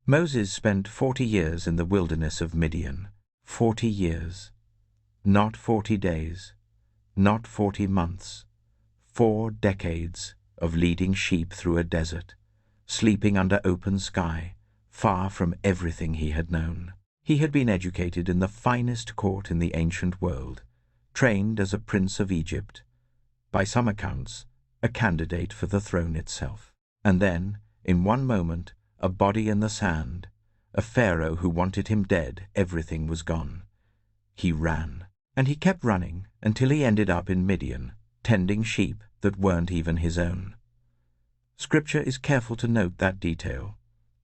Moses spent 40 years in the wilderness of Midian. 40 years. Not 40 days. Not 40 months. 4 decades of leading sheep through a desert, sleeping under open sky, far from everything he had known. He had been educated in the finest court in the ancient world, trained as a prince of Egypt, by some accounts, a candidate for the throne itself. And then, in one moment, a body in the sand, a pharaoh who wanted him dead, everything was gone. He ran, and he kept running until he ended up in Midian, tending sheep that weren't even his own. Scripture is careful to note that detail.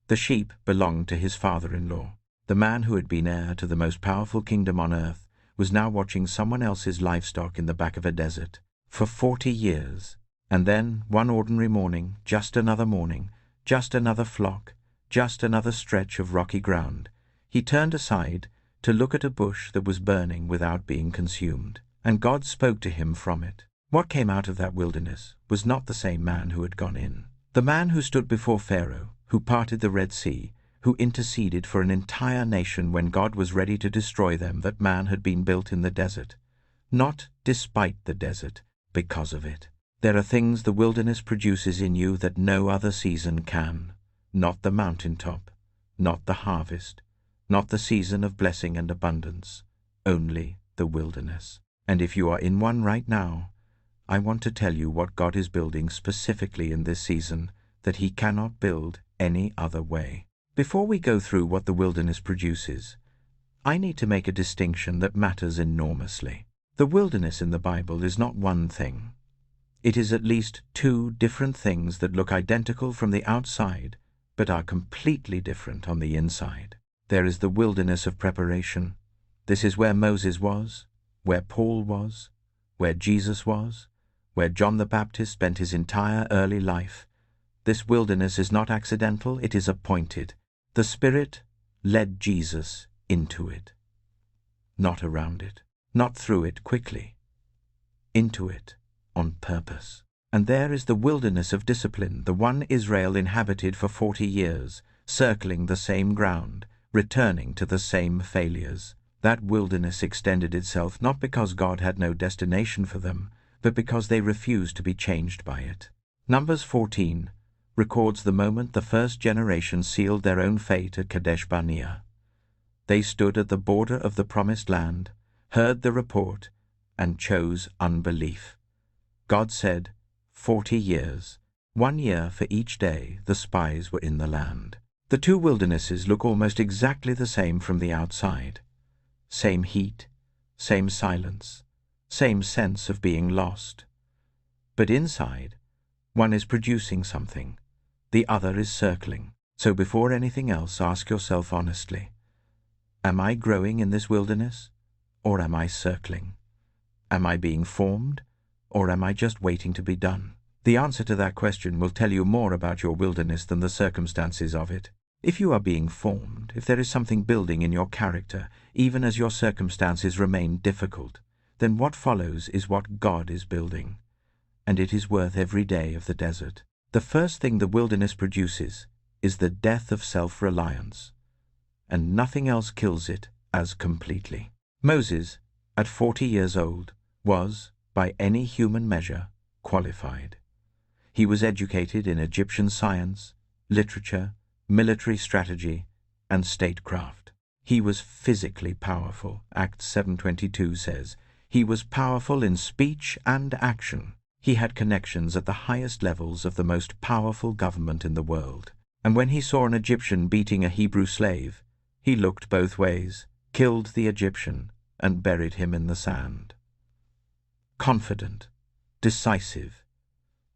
The sheep belonged to his father-in-law. The man who had been heir to the most powerful kingdom on earth was now watching someone else's livestock in the back of a desert for 40 years. And then, one ordinary morning, just another morning, just another flock, just another stretch of rocky ground, he turned aside to look at a bush that was burning without being consumed. And God spoke to him from it. What came out of that wilderness was not the same man who had gone in. The man who stood before Pharaoh, who parted the Red Sea, who interceded for an entire nation when God was ready to destroy them, that man had been built in the desert. Not despite the desert, because of it. There are things the wilderness produces in you that no other season can. Not the mountaintop, not the harvest, not the season of blessing and abundance, only the wilderness. And if you are in one right now, I want to tell you what God is building specifically in this season that He cannot build any other way. Before we go through what the wilderness produces, I need to make a distinction that matters enormously. The wilderness in the Bible is not one thing. It is at least 2 different things that look identical from the outside, but are completely different on the inside. There is the wilderness of preparation. This is where Moses was, where Paul was, where Jesus was, where John the Baptist spent his entire early life. This wilderness is not accidental, it is appointed. The Spirit led Jesus into it. Not around it, not through it quickly. Into it, on purpose. And there is the wilderness of discipline, the one Israel inhabited for 40 years, circling the same ground, returning to the same failures. That wilderness extended itself not because God had no destination for them, but because they refused to be changed by it. Numbers 14 records the moment the first generation sealed their own fate at Kadesh Barnea. They stood at the border of the promised land, heard the report, and chose unbelief. God said, 40 years, 1 year for each day the spies were in the land. The 2 wildernesses look almost exactly the same from the outside. Same heat, same silence, same sense of being lost. But inside, one is producing something, the other is circling. So before anything else, ask yourself honestly, am I growing in this wilderness, or am I circling? Am I being formed, or am I just waiting to be done? The answer to that question will tell you more about your wilderness than the circumstances of it. If you are being formed, if there is something building in your character, even as your circumstances remain difficult, then what follows is what God is building, and it is worth every day of the desert. The first thing the wilderness produces is the death of self-reliance, and nothing else kills it as completely. Moses, at 40 years old, was, by any human measure, qualified. He was educated in Egyptian science, literature, military strategy, and statecraft. He was physically powerful, Acts 7:22 says. He was powerful in speech and action. He had connections at the highest levels of the most powerful government in the world. And when he saw an Egyptian beating a Hebrew slave, he looked both ways, killed the Egyptian, and buried him in the sand. Confident, decisive,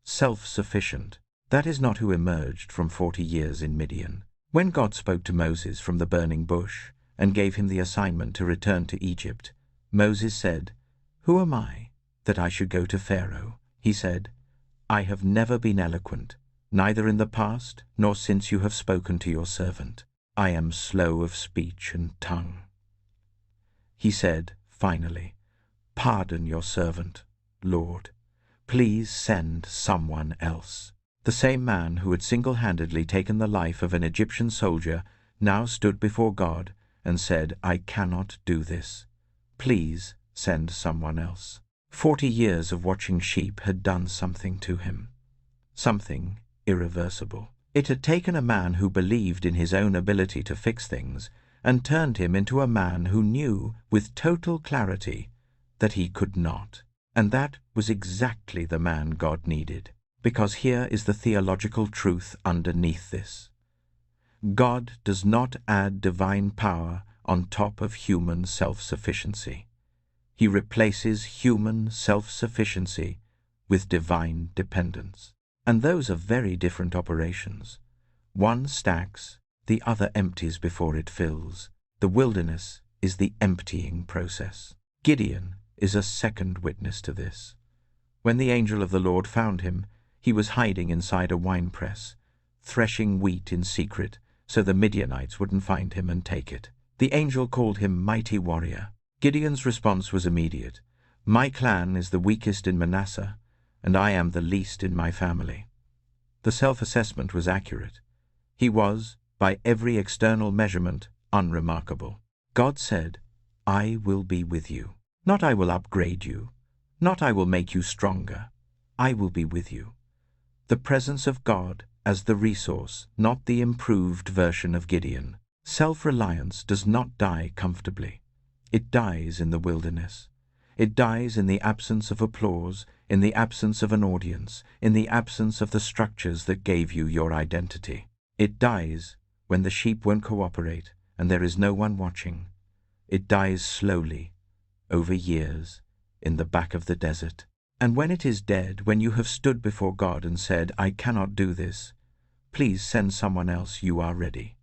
self-sufficient. That is not who emerged from 40 years in Midian. When God spoke to Moses from the burning bush and gave him the assignment to return to Egypt, Moses said, "Who am I, that I should go to Pharaoh?" He said, "I have never been eloquent, neither in the past nor since you have spoken to your servant. I am slow of speech and tongue." He said, finally, "Pardon your servant, Lord. Please send someone else." The same man who had single-handedly taken the life of an Egyptian soldier now stood before God and said, "I cannot do this. Please send someone else." 40 years of watching sheep had done something to him, something irreversible. It had taken a man who believed in his own ability to fix things and turned him into a man who knew with total clarity that he could not. And that was exactly the man God needed, because here is the theological truth underneath this. God does not add divine power on top of human self-sufficiency. He replaces human self-sufficiency with divine dependence. And those are very different operations. One stacks, the other empties before it fills. The wilderness is the emptying process. Gideon is a second witness to this. When the angel of the Lord found him, he was hiding inside a winepress, threshing wheat in secret so the Midianites wouldn't find him and take it. The angel called him mighty warrior. Gideon's response was immediate. "My clan is the weakest in Manasseh, and I am the least in my family." The self-assessment was accurate. He was, by every external measurement, unremarkable. God said, "I will be with you. Not I will upgrade you. Not I will make you stronger. I will be with you." The presence of God as the resource, not the improved version of Gideon. Self-reliance does not die comfortably. It dies in the wilderness. It dies in the absence of applause, in the absence of an audience, in the absence of the structures that gave you your identity. It dies when the sheep won't cooperate and there is no one watching. It dies slowly, over years, in the back of the desert. And when it is dead, when you have stood before God and said, "I cannot do this, please send someone else, you are ready."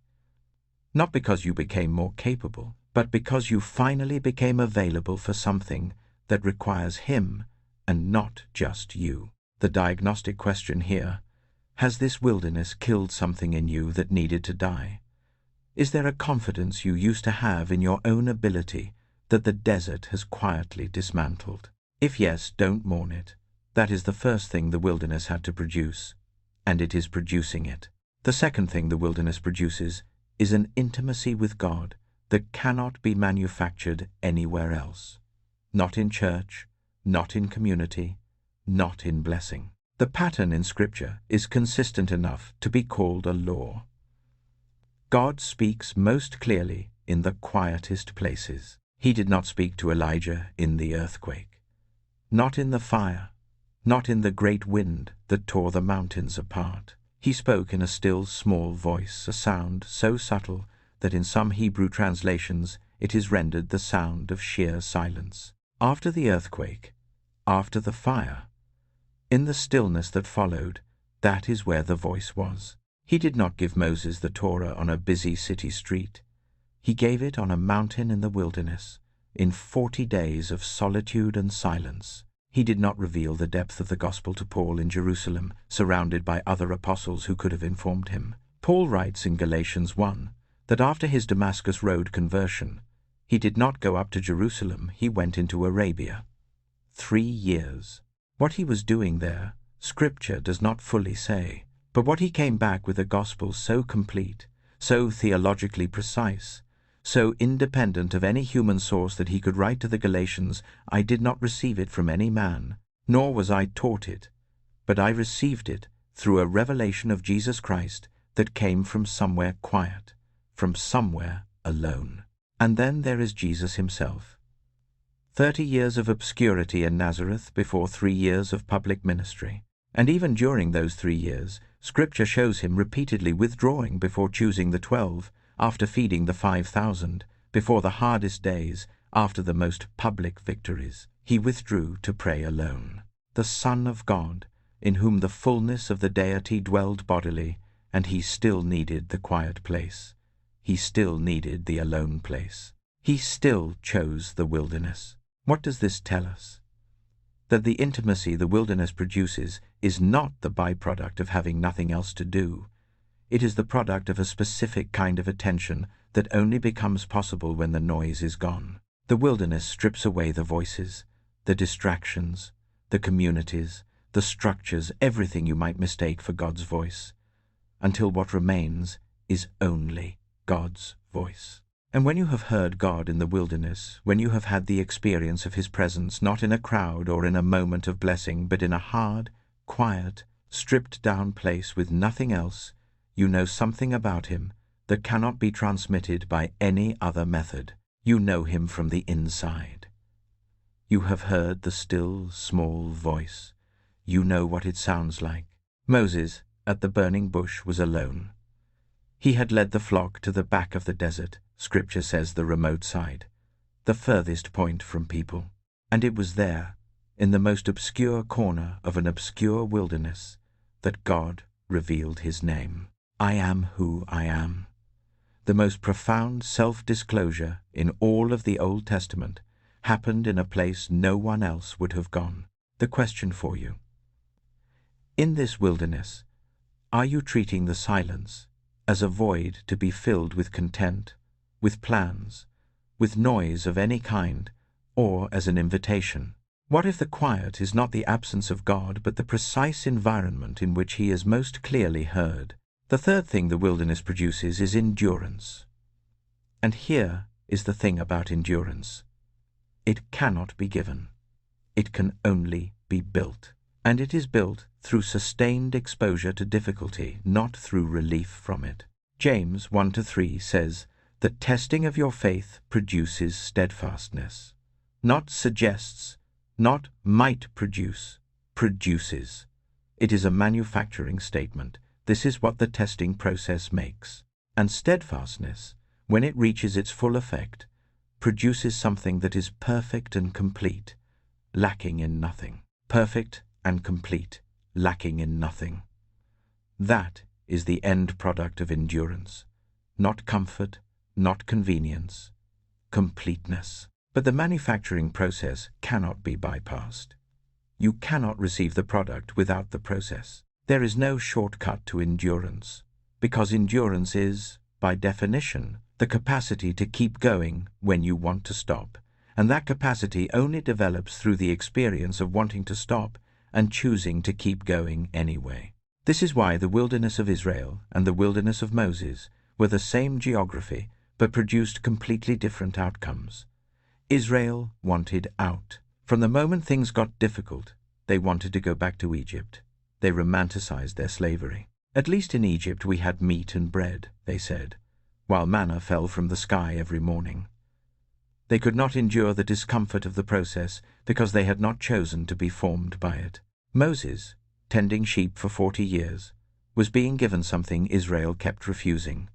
Not because you became more capable, but because you finally became available for something that requires Him and not just you. The diagnostic question here: has this wilderness killed something in you that needed to die? Is there a confidence you used to have in your own ability that the desert has quietly dismantled? If yes, don't mourn it. That is the first thing the wilderness had to produce, and it is producing it. The second thing the wilderness produces is an intimacy with God that cannot be manufactured anywhere else. Not in church, not in community, not in blessing. The pattern in Scripture is consistent enough to be called a law. God speaks most clearly in the quietest places. He did not speak to Elijah in the earthquake, not in the fire, not in the great wind that tore the mountains apart. He spoke in a still, small voice, a sound so subtle that in some Hebrew translations it is rendered the sound of sheer silence. After the earthquake, after the fire, in the stillness that followed, that is where the voice was. He did not give Moses the Torah on a busy city street. He gave it on a mountain in the wilderness, in 40 days of solitude and silence. He did not reveal the depth of the gospel to Paul in Jerusalem, surrounded by other apostles who could have informed him. Paul writes in Galatians 1 that after his Damascus Road conversion, he did not go up to Jerusalem, he went into Arabia. 3 years. What he was doing there, Scripture does not fully say, but what he came back with a gospel so complete, so theologically precise, so independent of any human source that he could write to the Galatians, "I did not receive it from any man, nor was I taught it, but I received it through a revelation of Jesus Christ that came from somewhere quiet, from somewhere alone." And then there is Jesus himself. 30 years of obscurity in Nazareth before 3 years of public ministry. And even during those 3 years, Scripture shows him repeatedly withdrawing before choosing the 12, after feeding the 5,000, before the hardest days, after the most public victories. He withdrew to pray alone. The Son of God, in whom the fullness of the deity dwelled bodily, and he still needed the quiet place. He still needed the alone place. He still chose the wilderness. What does this tell us? That the intimacy the wilderness produces is not the byproduct of having nothing else to do. It is the product of a specific kind of attention that only becomes possible when the noise is gone. The wilderness strips away the voices, the distractions, the communities, the structures, everything you might mistake for God's voice, until what remains is only God's voice. And when you have heard God in the wilderness, when you have had the experience of His presence, not in a crowd or in a moment of blessing, but in a hard, quiet, stripped-down place with nothing else, you know something about Him that cannot be transmitted by any other method. You know Him from the inside. You have heard the still, small voice. You know what it sounds like. Moses, at the burning bush, was alone. He had led the flock to the back of the desert, Scripture says the remote side, the furthest point from people. And it was there, in the most obscure corner of an obscure wilderness, that God revealed His name. I am who I am. The most profound self-disclosure in all of the Old Testament happened in a place no one else would have gone. The question for you: in this wilderness, are you treating the silence as a void to be filled with content, with plans, with noise of any kind, or as an invitation? What if the quiet is not the absence of God, but the precise environment in which He is most clearly heard? The third thing the wilderness produces is endurance. And here is the thing about endurance. It cannot be given. It can only be built. And it is built through sustained exposure to difficulty, not through relief from it. James 1-3 says, "The testing of your faith produces steadfastness." Not suggests, not might produce, produces. It is a manufacturing statement. This is what the testing process makes. And steadfastness, when it reaches its full effect, produces something that is perfect and complete, lacking in nothing. Perfect and complete, lacking in nothing. That is the end product of endurance. Not comfort, not convenience, completeness. But the manufacturing process cannot be bypassed. You cannot receive the product without the process. There is no shortcut to endurance, because endurance is, by definition, the capacity to keep going when you want to stop, and that capacity only develops through the experience of wanting to stop and choosing to keep going anyway. This is why the wilderness of Israel and the wilderness of Moses were the same geography, but produced completely different outcomes. Israel wanted out. From the moment things got difficult, they wanted to go back to Egypt. They romanticized their slavery. At least in Egypt we had meat and bread, they said, while manna fell from the sky every morning. They could not endure the discomfort of the process because they had not chosen to be formed by it. Moses, tending sheep for 40 years, was being given something Israel kept refusing.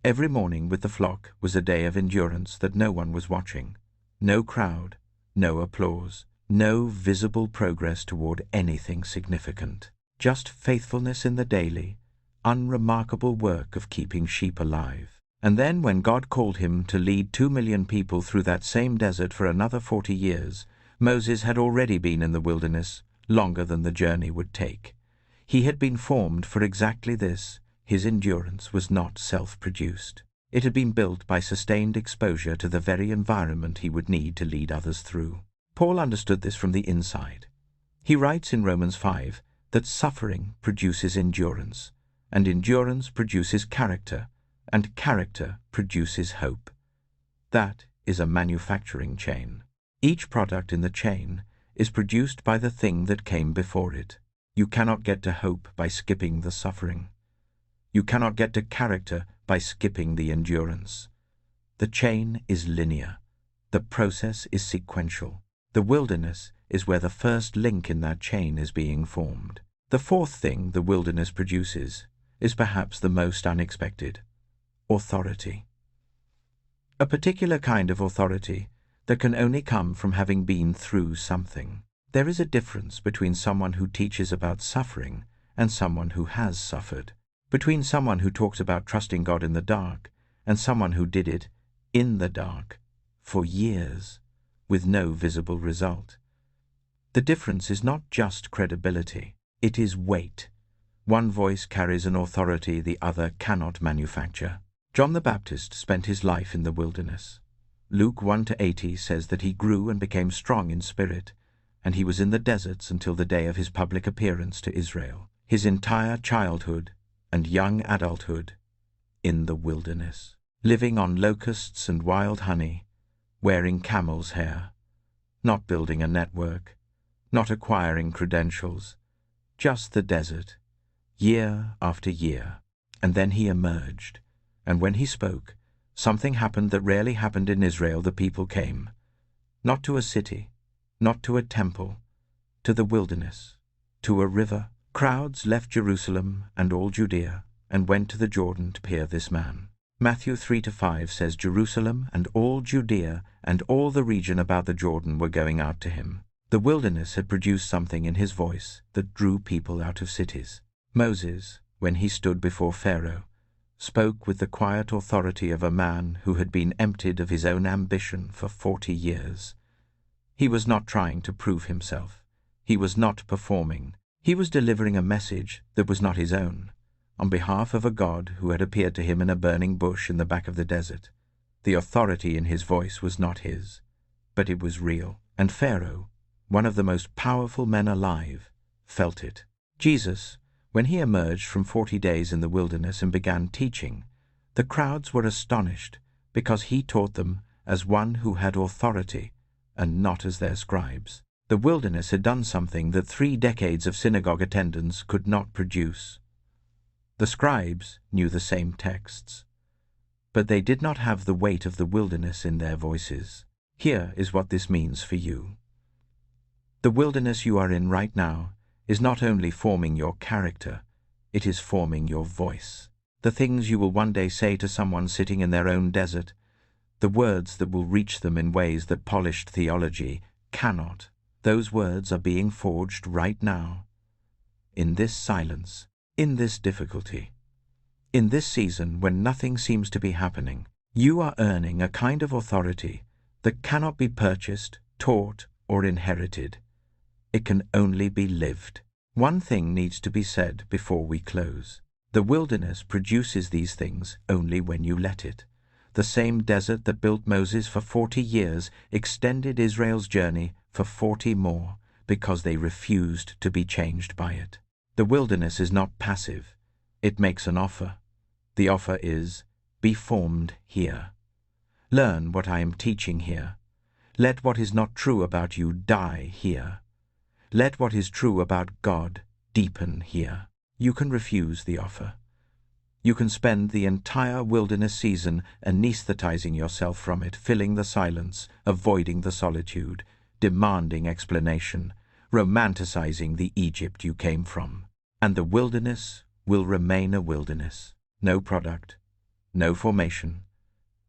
Every morning with the flock was a day of endurance that no one was watching. No crowd, no applause, no visible progress toward anything significant. Just faithfulness in the daily, unremarkable work of keeping sheep alive. And then when God called him to lead 2 million people through that same desert for another 40 years, Moses had already been in the wilderness longer than the journey would take. He had been formed for exactly this. His endurance was not self-produced. It had been built by sustained exposure to the very environment he would need to lead others through. Paul understood this from the inside. He writes in Romans 5 that suffering produces endurance, and endurance produces character, and character produces hope. That is a manufacturing chain. Each product in the chain is produced by the thing that came before it. You cannot get to hope by skipping the suffering. You cannot get to character by skipping the endurance. The chain is linear. The process is sequential. The wilderness is where the first link in that chain is being formed. The fourth thing the wilderness produces is perhaps the most unexpected: authority. A particular kind of authority that can only come from having been through something. There is a difference between someone who teaches about suffering and someone who has suffered. Between someone who talks about trusting God in the dark and someone who did it in the dark for years with no visible result. The difference is not just credibility, it is weight. One voice carries an authority the other cannot manufacture. John the Baptist spent his life in the wilderness. Luke 1-80 says that he grew and became strong in spirit, and he was in the deserts until the day of his public appearance to Israel. His entire childhood and young adulthood in the wilderness, living on locusts and wild honey, wearing camel's hair, not building a network, not acquiring credentials, just the desert, year after year. And then he emerged, and when he spoke, something happened that rarely happened in Israel. The people came, not to a city, not to a temple, to the wilderness, to a river. Crowds left Jerusalem and all Judea and went to the Jordan to hear this man. Matthew 3-5 says Jerusalem and all Judea and all the region about the Jordan were going out to him. The wilderness had produced something in his voice that drew people out of cities. Moses, when he stood before Pharaoh, spoke with the quiet authority of a man who had been emptied of his own ambition for 40 years. He was not trying to prove himself. He was not performing. He was delivering a message that was not his own, on behalf of a God who had appeared to him in a burning bush in the back of the desert. The authority in his voice was not his, but it was real. And Pharaoh, one of the most powerful men alive, felt it. Jesus, when he emerged from 40 days in the wilderness and began teaching, the crowds were astonished because he taught them as one who had authority and not as their scribes. The wilderness had done something that 3 decades of synagogue attendance could not produce. The scribes knew the same texts, but they did not have the weight of the wilderness in their voices. Here is what this means for you. The wilderness you are in right now is not only forming your character, it is forming your voice. The things you will one day say to someone sitting in their own desert, the words that will reach them in ways that polished theology cannot. Those words are being forged right now. In this silence, in this difficulty, in this season when nothing seems to be happening, you are earning a kind of authority that cannot be purchased, taught, or inherited. It can only be lived. One thing needs to be said before we close. The wilderness produces these things only when you let it. The same desert that built Moses for 40 years extended Israel's journey for 40 more because they refused to be changed by it. The wilderness is not passive. It makes an offer. The offer is, be formed here. Learn what I am teaching here. Let what is not true about you die here. Let what is true about God deepen here. You can refuse the offer. You can spend the entire wilderness season anesthetizing yourself from it, filling the silence, avoiding the solitude, demanding explanation, romanticizing the Egypt you came from. And the wilderness will remain a wilderness. No product, no formation,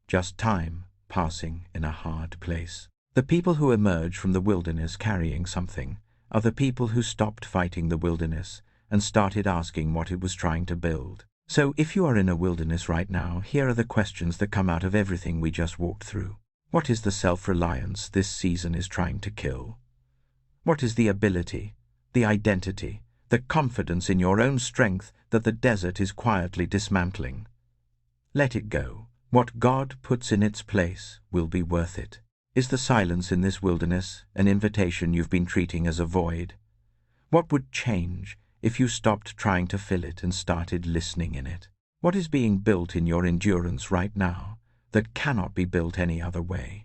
just time passing in a hard place. The people who emerge from the wilderness carrying something are the people who stopped fighting the wilderness and started asking what it was trying to build. So if you are in a wilderness right now, here are the questions that come out of everything we just walked through. What is the self-reliance this season is trying to kill? What is the ability, the identity, the confidence in your own strength that the desert is quietly dismantling? Let it go. What God puts in its place will be worth it. Is the silence in this wilderness an invitation you've been treating as a void? What would change if you stopped trying to fill it and started listening in it? What is being built in your endurance right now that cannot be built any other way?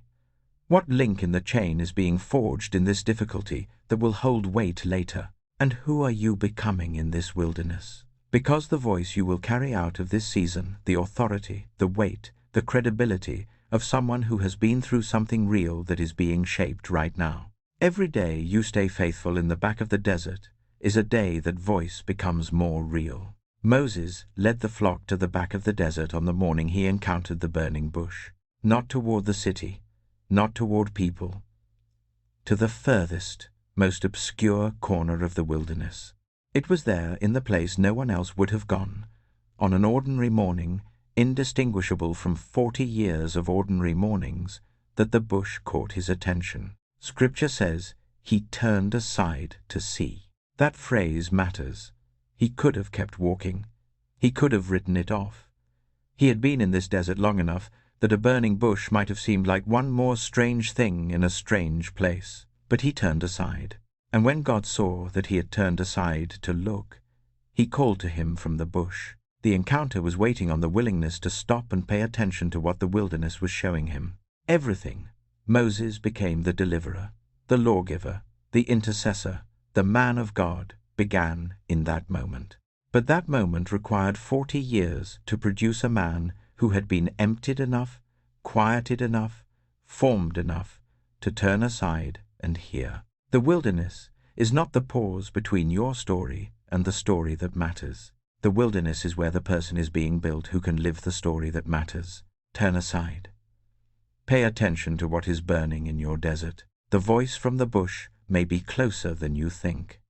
What link in the chain is being forged in this difficulty that will hold weight later? And who are you becoming in this wilderness? Because the voice you will carry out of this season, the authority, the weight, the credibility of someone who has been through something real that is being shaped right now. Every day you stay faithful in the back of the desert is a day that voice becomes more real. Moses led the flock to the back of the desert on the morning he encountered the burning bush, not toward the city, not toward people, to the furthest, most obscure corner of the wilderness. It was there, in the place no one else would have gone, on an ordinary morning, indistinguishable from 40 years of ordinary mornings, that the bush caught his attention. Scripture says he turned aside to see. That phrase matters. He could have kept walking. He could have written it off. He had been in this desert long enough that a burning bush might have seemed like one more strange thing in a strange place. But he turned aside. And when God saw that he had turned aside to look, he called to him from the bush. The encounter was waiting on the willingness to stop and pay attention to what the wilderness was showing him. Everything. Moses became the deliverer, the lawgiver, the intercessor, the man of God began in that moment. But that moment required 40 years to produce a man who had been emptied enough, quieted enough, formed enough to turn aside and hear. The wilderness is not the pause between your story and the story that matters. The wilderness is where the person is being built who can live the story that matters. Turn aside. Pay attention to what is burning in your desert. The voice from the bush may be closer than you think.